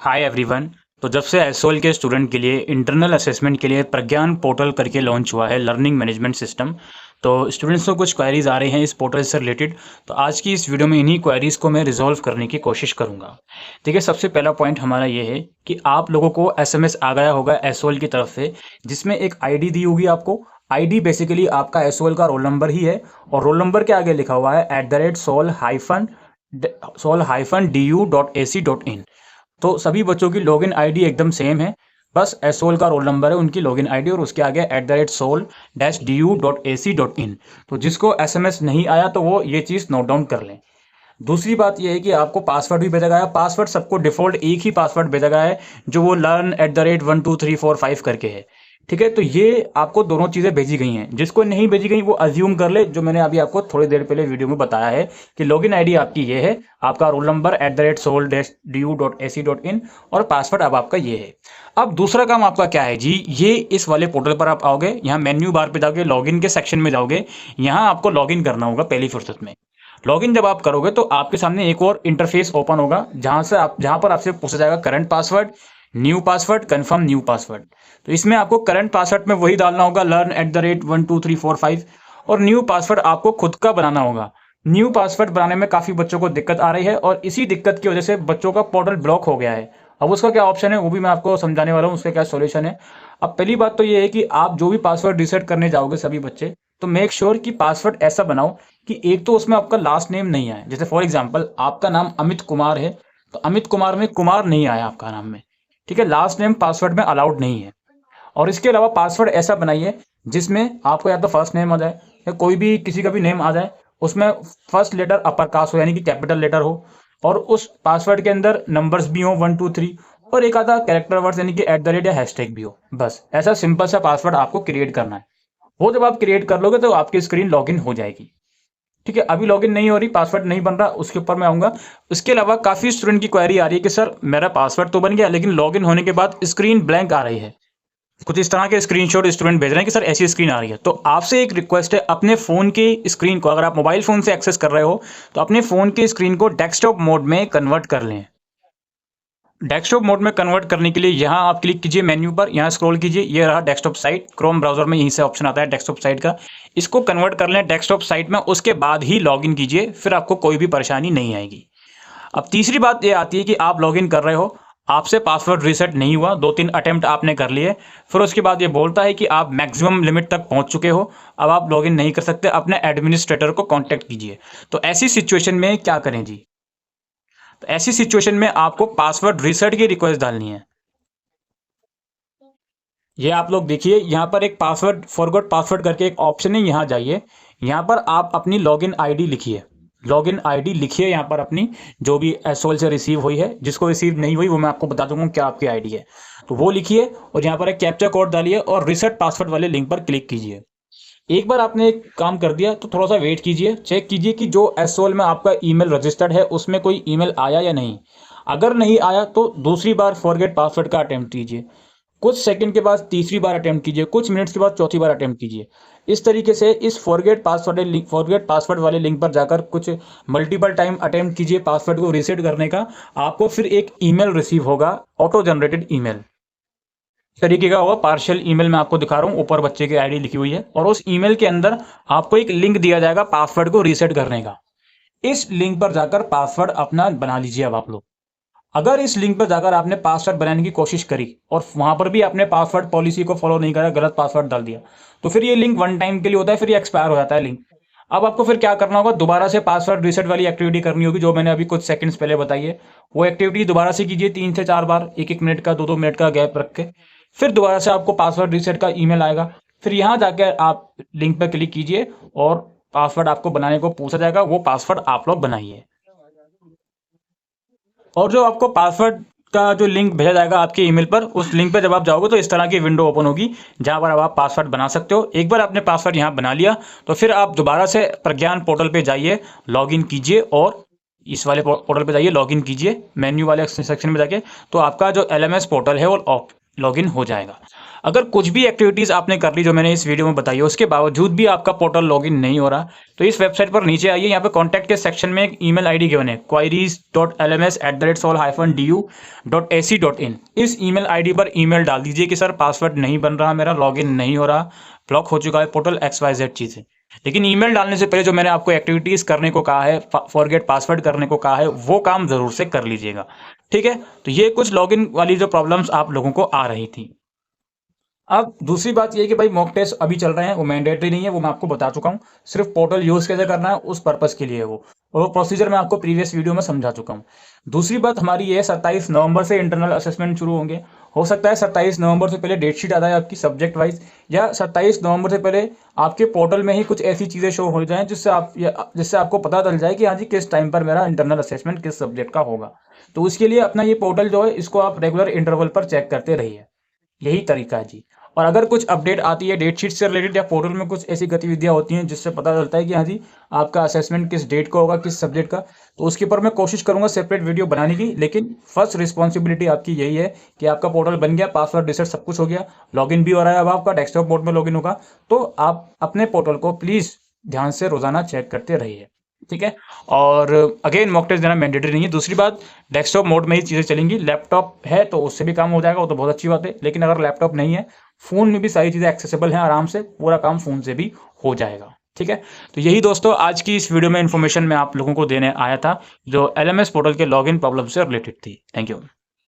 Hi everyone. तो जब से एसओएल के स्टूडेंट के लिए इंटरनल असेसमेंट के लिए प्रज्ञान पोर्टल करके लॉन्च हुआ है लर्निंग मैनेजमेंट सिस्टम, तो स्टूडेंट्स को कुछ क्वेरीज आ रही हैं इस पोर्टल से रिलेटेड। तो आज की इस वीडियो में इन्हीं क्वेरीज को मैं रिजॉल्व करने की कोशिश करूंगा। देखिए, सबसे पहला पॉइंट हमारा ये है कि आप लोगों को एसएमएस आ गया होगा एसओएल की तरफ से, जिसमें एक आईडी दी होगी आपको। आईडी बेसिकली आपका एसओएल का रोल नंबर ही है, और रोल नंबर के आगे लिखा हुआ है @sol-du.ac.in। तो सभी बच्चों की लॉगिन आईडी एकदम सेम है, बस एसओएल का रोल नंबर है उनकी लॉगिन आईडी, और उसके आगे @sol-du.ac.in। तो जिसको एसएमएस नहीं आया तो वो ये चीज़ नोट डाउन कर लें। दूसरी बात यह है कि आपको पासवर्ड भी भेजा गया है। पासवर्ड सबको डिफ़ॉल्ट एक ही पासवर्ड भेजा गया है, जो वो learn@12345 करके है। ठीक है, तो ये आपको दोनों चीज़ें भेजी गई हैं। जिसको नहीं भेजी गई वो अज्यूम कर ले, जो मैंने अभी आपको थोड़ी देर पहले वीडियो में बताया है कि लॉगिन आईडी आपकी ये है, आपका रोल नंबर @sol-du.ac.in, और पासवर्ड अब आपका ये है। अब दूसरा काम आपका क्या है जी, ये इस वाले पोर्टल पर आप आओगे, यहाँ मेन्यू बार पे जाके लॉगिन के सेक्शन में जाओगे। यहाँ आपको लॉगिन करना होगा पहली फुर्सत में। लॉगिन जब आप करोगे तो आपके सामने एक और इंटरफेस ओपन होगा, जहां पर आपसे पूछा जाएगा current password, new password, confirm new password. तो इसमें आपको करंट पासवर्ड में वही डालना होगा learn@12345, और न्यू पासवर्ड आपको खुद का बनाना होगा। न्यू पासवर्ड बनाने में काफ़ी बच्चों को दिक्कत आ रही है, और इसी दिक्कत की वजह से बच्चों का पोर्टल ब्लॉक हो गया है। अब उसका क्या ऑप्शन है वो भी मैं आपको समझाने वाला हूँ, उसका क्या सॉल्यूशन है। अब पहली बात तो ये है कि आप जो भी पासवर्ड रीसेट करने जाओगे सभी बच्चे, तो मेक श्योर कि पासवर्ड ऐसा बनाओ कि एक तो उसमें आपका लास्ट नेम नहीं आए। जैसे फॉर एग्जांपल आपका नाम अमित कुमार है, तो अमित कुमार में कुमार नहीं आया आपका नाम में। ठीक है, लास्ट नेम पासवर्ड में अलाउड नहीं है। और इसके अलावा पासवर्ड ऐसा बनाइए जिसमें आपको या तो फर्स्ट नेम आ जाए, या कोई भी किसी का भी नेम आ जाए, उसमें फर्स्ट लेटर अपर कास्ट हो, यानी कि कैपिटल लेटर हो, और उस पासवर्ड के अंदर नंबर्स भी हो 1 2 3, और एक आधा कैरेक्टर वर्ड्स यानी कि @ या हैशटैग भी हो। बस ऐसा सिंपल सा पासवर्ड आपको क्रिएट करना है। वो जब आप क्रिएट कर लोगे तो आपकी स्क्रीन लॉगिन हो जाएगी। ठीक है, अभी लॉगिन नहीं हो रही, पासवर्ड नहीं बन रहा, उसके ऊपर मैं आऊँगा। उसके अलावा काफ़ी स्टूडेंट की क्वेरी आ रही है कि सर मेरा पासवर्ड तो बन गया, लेकिन लॉगिन होने के बाद स्क्रीन ब्लैंक आ रही है। कुछ इस तरह के स्क्रीनशॉट स्टूडेंट भेज रहे हैं कि सर ऐसी स्क्रीन आ रही है। तो आपसे एक रिक्वेस्ट है, अपने फ़ोन की स्क्रीन को, अगर आप मोबाइल फ़ोन से एक्सेस कर रहे हो तो अपने फ़ोन की स्क्रीन को डेस्कटॉप मोड में कन्वर्ट कर लें। डेस्कटॉप मोड में कन्वर्ट करने के लिए यहाँ आप क्लिक कीजिए मेन्यू पर, यहाँ स्क्रॉल कीजिए, ये रहा डेस्कटॉप साइट। क्रोम ब्राउजर में यहीं से ऑप्शन आता है डेस्कटॉप साइट का। इसको कन्वर्ट कर लें डेस्कटॉप साइट में, उसके बाद ही लॉगिन कीजिए, फिर आपको कोई भी परेशानी नहीं आएगी। अब तीसरी बात ये आती है कि आप लॉगिन कर रहे हो, आपसे पासवर्ड रीसेट नहीं हुआ, 2-3 अटेम्प्ट आपने कर लिए, फिर उसके बाद ये बोलता है कि आप मैक्सिमम लिमिट तक पहुंच चुके हो, अब आप लॉगिन नहीं कर सकते, अपने एडमिनिस्ट्रेटर को कांटेक्ट कीजिए। तो ऐसी सिचुएशन में क्या करें जी? तो ऐसी सिचुएशन में आपको पासवर्ड रीसेट की रिक्वेस्ट डालनी है। ये आप लोग देखिए, यहाँ पर एक पासवर्ड फॉरगॉट पासवर्ड करके एक ऑप्शन है, यहाँ जाइए, यहाँ पर आप अपनी लॉगिन आईडी लिखिए। लॉगिन आईडी लिखिए यहाँ पर अपनी, जो भी एसओएल से रिसीव हुई है। जिसको रिसीव नहीं हुई वो मैं आपको बता दूंगा क्या आपकी आईडी है, तो वो लिखिए, और यहाँ पर एक कैप्चा कोड डालिए, और रीसेट पासवर्ड वाले लिंक पर क्लिक कीजिए। एक बार आपने एक काम कर दिया तो थोड़ा सा वेट कीजिए, चेक कीजिए कि जो एसओएल में आपका ईमेल रजिस्टर्ड है उसमें कोई ईमेल आया या नहीं। अगर नहीं आया तो दूसरी बार फॉरगेट पासवर्ड का अटेम्प्ट कीजिए, कुछ सेकंड के बाद तीसरी बार अटेम्प्ट कीजिए, कुछ मिनट्स के बाद चौथी बार अटेम्प्ट कीजिए। इस तरीके से इस फॉरगेट पासवर्ड वाले लिंक पर जाकर कुछ मल्टीपल टाइम अटेम्प्ट कीजिए पासवर्ड को रीसेट करने का। आपको फिर एक ईमेल रिसीव होगा, ऑटो जनरेटेड ईमेल तरीके का होगा। पार्शियल ईमेल मैं आपको दिखा रहा हूँ, ऊपर बच्चे की आईडी लिखी हुई है, और उस ईमेल के अंदर आपको एक लिंक दिया जाएगा पासवर्ड को रीसेट करने का। इस लिंक पर जाकर पासवर्ड अपना बना लीजिए। अब आप लोग अगर इस लिंक पर जाकर आपने पासवर्ड बनाने की कोशिश करी और वहां पर भी आपने पासवर्ड पॉलिसी को फॉलो नहीं करा, गलत पासवर्ड डाल दिया, तो फिर ये लिंक 1 टाइम के लिए होता है, फिर ये एक्सपायर हो जाता है लिंक। अब आपको फिर क्या करना होगा, दोबारा से पासवर्ड रीसेट वाली एक्टिविटी करनी होगी, जो मैंने अभी कुछ सेकंड्स पहले बताई है। वो एक्टिविटी दोबारा से कीजिए 3 से 4 बार, 1-1 मिनट का, 2-2 मिनट का गैप रख के। फिर दोबारा से आपको पासवर्ड रीसेट का ईमेल आएगा, फिर यहाँ जाकर आप लिंक पर क्लिक कीजिए, और पासवर्ड आपको बनाने को पूछा जाएगा, वो पासवर्ड आप लोग बनाइए। और जो आपको पासवर्ड का जो लिंक भेजा जाएगा आपके ईमेल पर, उस लिंक पर जब आप जाओगे तो इस तरह की विंडो ओपन होगी, जहां पर अब आप पासवर्ड बना सकते हो। एक बार आपने पासवर्ड यहां बना लिया तो फिर आप दोबारा से प्रज्ञान पोर्टल पे जाइए, लॉगिन कीजिए, और इस वाले पोर्टल पे जाइए, लॉगिन कीजिए मेन्यू वाले सेक्शन में जाके, तो आपका जो एलएमएस पोर्टल है वो लॉगिन हो जाएगा। अगर कुछ भी एक्टिविटीज़ आपने कर ली जो मैंने इस वीडियो में बताई है, उसके बावजूद भी आपका पोर्टल लॉगिन नहीं हो रहा, तो इस वेबसाइट पर नीचे आइए, यहाँ पे कॉन्टैक्ट के सेक्शन में एक ईमेल आईडी गिवन है, queries.lms@sol-du.ac.in। इस ईमेल आईडी पर ईमेल डाल दीजिए कि सर पासवर्ड नहीं बन रहा, मेरा लॉगिन नहीं हो रहा, ब्लॉक हो चुका है पोर्टल XYZ चीज़ें। लेकिन ईमेल डालने से पहले जो मैंने आपको एक्टिविटीज़ करने को कहा है, फॉरगेट पासवर्ड करने को कहा है, वो काम ज़रूर से कर लीजिएगा। ठीक है, तो ये कुछ लॉगिन वाली जो प्रॉब्लम्स आप लोगों को आ रही थी। अब दूसरी बात ये है कि भाई मॉक टेस्ट अभी चल रहे हैं, वो मैंडेटरी नहीं है, वो मैं आपको बता चुका हूँ। सिर्फ पोर्टल यूज़ कैसे करना है उस पर्पज़ के लिए है वो, और वो प्रोसीजर मैं आपको प्रीवियस वीडियो में समझा चुका हूँ। दूसरी बात हमारी ये है, 27 नवंबर से इंटरनल असेसमेंट शुरू होंगे। हो सकता है 27 नवंबर से पहले डेट शीट आ जाए आपकी सब्जेक्ट वाइज, या 27 नवंबर से पहले आपके पोर्टल में ही कुछ ऐसी चीज़ें शो हो जाएं जिससे आपको पता चल जाए कि हाँ जी किस टाइम पर मेरा इंटरनल असेसमेंट किस सब्जेक्ट का होगा। तो उसके लिए अपना ये पोर्टल जो है इसको आप रेगुलर इंटरवल पर चेक करते रहिए, यही तरीका है जी। और अगर कुछ अपडेट आती है डेट शीट से रिलेटेड या पोर्टल में कुछ ऐसी गतिविधियां होती हैं जिससे पता चलता है कि हाँ जी आपका असेसमेंट किस डेट का होगा, किस सब्जेक्ट का, तो उसके ऊपर मैं कोशिश करूंगा सेपरेट वीडियो बनाने की। लेकिन फर्स्ट रिस्पॉन्सिबिलिटी आपकी यही है कि आपका पोर्टल बन गया, पासवर्ड रिसेट सब कुछ हो गया, लॉगिन भी हो रहा है, अब आपका डेस्कटॉप मोड में लॉगिन होगा, तो आप अपने पोर्टल को प्लीज़ ध्यान से रोजाना चेक करते रहिए। ठीक है, और अगेन मॉक टेस्ट देना मैंडेटरी नहीं है। दूसरी बात, डेस्कटॉप मोड में ही चीज़ें चलेंगी। लैपटॉप है तो उससे भी काम हो जाएगा, वो तो बहुत अच्छी बात है। लेकिन अगर लैपटॉप नहीं है, फ़ोन में भी सारी चीज़ें एक्सेसिबल हैं, आराम से पूरा काम फ़ोन से भी हो जाएगा। ठीक है, तो यही दोस्तों आज की इस वीडियो में इन्फॉर्मेशन मैं आप लोगों को देने आया था जो LMS पोर्टल के लॉगिन प्रॉब्लम से रिलेटेड थी। Thank you.